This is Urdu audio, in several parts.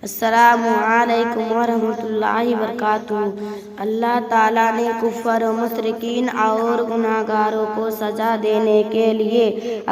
السلام علیکم ورحمۃ اللہ وبرکاتہ۔ اللہ تعالیٰ نے کفار و مشرکین اور گناہگاروں کو سزا دینے کے لیے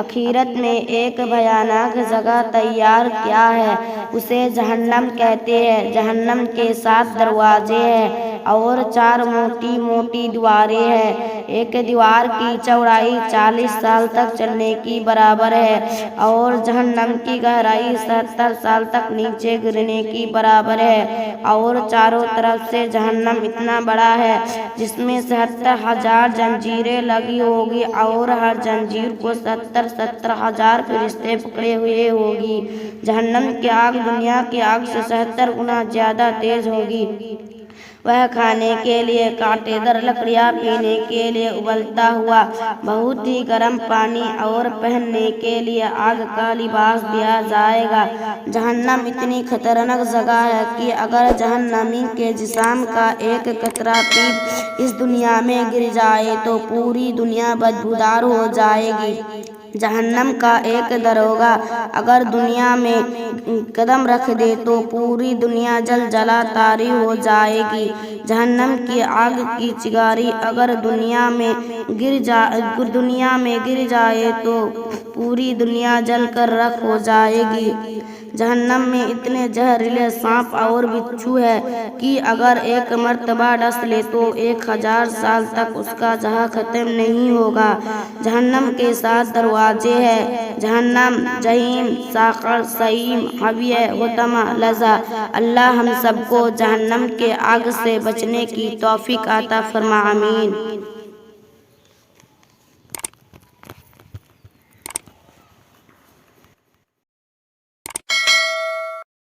آخرت میں ایک بھیانک جگہ تیار کیا ہے، اسے جہنم کہتے ہیں۔ جہنم کے 7 دروازے ہیں اور 4 موٹی موٹی دیواریں ہیں۔ ایک دیوار کی چوڑائی 40 سال تک چلنے کی برابر ہے اور جہنم کی گہرائی 70 سال تک نیچے گرنے کی برابر ہے، اور چاروں طرف سے جہنم اتنا بڑا ہے جس میں 70,000 زنجیریں لگی ہوگی اور ہر زنجیر کو 70,000 فرشتے پکڑے ہوئے ہوگی۔ جہنم کی آگ دنیا کی آگ سے 70 گنا زیادہ تیز ہوگی۔ وہ کھانے کے لیے کانٹے دار لکڑیاں، پینے کے لیے ابلتا ہوا بہت ہی گرم پانی اور پہننے کے لیے آگ کا لباس دیا جائے گا۔ جہنم اتنی خطرناک جگہ ہے کہ اگر جہنمی کے جسم کا ایک قطرہ بھی اس دنیا میں گر جائے تو پوری دنیا بدبودار ہو جائے گی۔ جہنم کا ایک داروغہ اگر دنیا میں قدم رکھ دے تو پوری دنیا جل جلا طاری ہو جائے گی۔ جہنم کی آگ کی چنگاری اگر دنیا میں گر جائے تو پوری دنیا جل کر راکھ ہو جائے گی۔ جہنم میں اتنے زہریلے سانپ اور بچھو ہے کہ اگر ایک مرتبہ ڈس لے تو 1000 سال تک اس کا زہر ختم نہیں ہوگا۔ جہنم کے 7 دروازے ہیں: جہنم، جہیم، سقر، سعیر، حاویہ، حطمہ، لظہ۔ اللہ ہم سب کو جہنم کے آگ سے بچنے کی توفیق عطا فرمائے، آمین۔